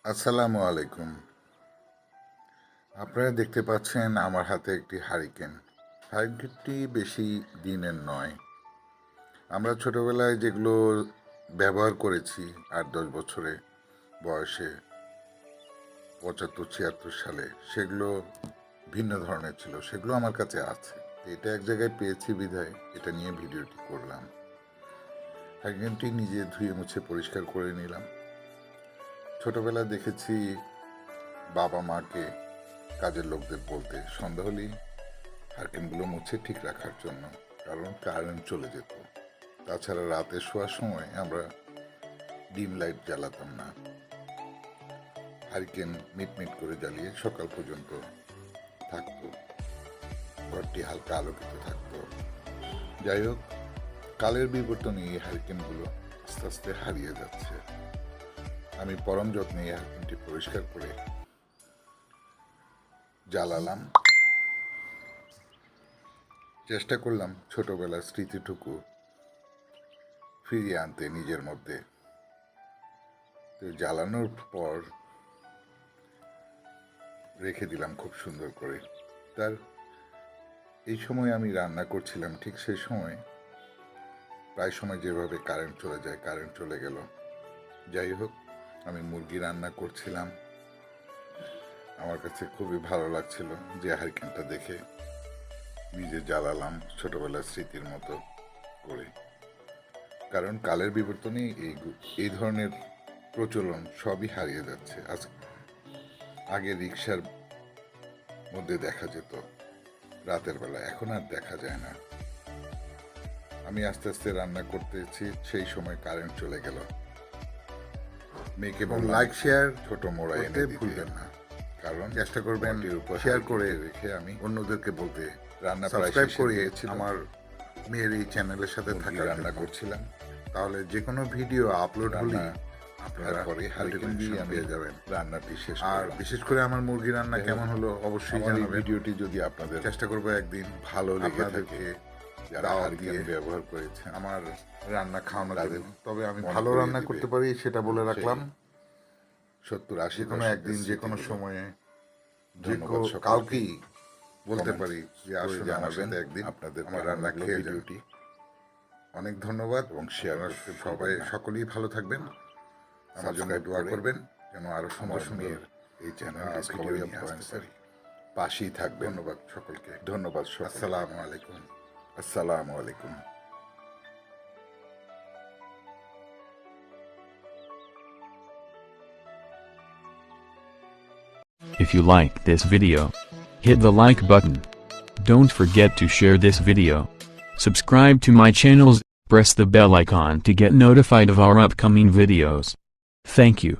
আসসালামু আলাইকুম। আপনারা দেখতে পাচ্ছেন আমার হাতে একটি হারিকেন। হারিকেনটি বেশি দিনের নয়। আমরা ছোটবেলায় যেগুলো ব্যবহার করেছি 8-10 বছরে বয়সে 75-76 সালে, সেগুলো ভিন্ন ধরনের ছিল। সেগুলো আমার কাছে আছে। এটা এক জায়গায় পেয়েছি বিধায় এটা নিয়ে ভিডিওটি করলাম। হারিকেনটি নিজে ধুয়ে মুছে পরিষ্কার করে নিলাম। ছোটবেলায় দেখেছি বাবা মাকে কাজের লোকদের বলতে সন্ধ্যা হলেই হারকেনগুলো মুছে ঠিক রাখার জন্য, কারণ কারেন্ট চলে যেত। তাছাড়া রাতে শোয়ার সময় আমরা ডিম লাইট জ্বালাতাম না। হারিকেন মিটমিট করে জ্বালিয়ে সকাল পর্যন্ত থাকতো, ঘরটি হালকা আলোকিত থাকতো। যাই হোক, কালের বিবর্তনে এই হারিকেনগুলো আস্তে আস্তে হারিয়ে যাচ্ছে। আমি পরম যত্নে এই হারিকেনটি পরিষ্কার করে জ্বালালাম। চেষ্টা করলাম ছোটবেলার স্মৃতিটুকু ফিরিয়ে আনতে নিজের মধ্যে। তো জ্বালানোর পর রেখে দিলাম খুব সুন্দর করে। তার এই সময় আমি রান্না করছিলাম, ঠিক সেই সময় প্রায় সময় যেভাবে কারেন্ট চলে যায়, কারেন্ট চলে গেল। যাই হোক, আমি মুরগি রান্না করছিলাম। আমার কাছে খুবই ভালো লাগছিল যে হারিকেনটা দেখে নিজে জ্বালালাম ছোটবেলার স্মৃতির মতো করে। কারণ কালের বিবর্তনে এই ধরনের প্রচলন সবই হারিয়ে যাচ্ছে। আগে রিক্সার মধ্যে দেখা যেত রাতের বেলা, এখন আর দেখা যায় না। আমি আস্তে আস্তে রান্না করতেছি, সেই সময় কারেন্ট চলে গেল। মেয়েকে লাইক শেয়ার ছোট মোড়া এনে ভুলবেন না, কারণ চেষ্টা করবেন শেয়ার করে রেখে আমি অন্যদেরকে বলতে রান্না সাবস্ক্রাইব করে আমার মেয়ের এই চ্যানেলের সাথে থাকা রান্না করছিলাম। তাহলে যে কোনো ভিডিও আপলোড হলে আপনারা পরে হারিকেন দিয়ে পেয়ে যাবেন রান্নাটি শেষ। আর বিশেষ করে আমার মুরগি রান্না কেমন হলো অবশ্যই জানাবেন। ভিডিওটি যদি আপনাদের চেষ্টা করবো একদিন ভালো লেগে থাকে, যারা হারিকেন ব্যবহার করেছে আমার রান্না খাওয়ানো যাবে। তবে আমি ভালো রান্না করতে পারি সেটা বলে রাখলাম। 70-80 কোনো একদিন যে কোনো সময়ে যে কাউকেই বলতে পারি যে আসলে জানাবেন একদিন আপনাদের আমার রান্না খেয়ে ভিডিওটি। অনেক ধন্যবাদ এবং শেয়ার সবাই সকলেই ভালো থাকবেন। আমার জন্য দোয়া করবেন যেন আরো সুন্দর সুন্দর এই চ্যানেল পাশেই থাকবেন। ধন্যবাদ সকলকে, ধন্যবাদ। আসসালামু আলাইকুম। আসসালামু আলাইকুম। If you like this video, hit the like button. Don't forget to share this video. Subscribe to my channels, press the bell icon to get notified of our upcoming videos. Thank you.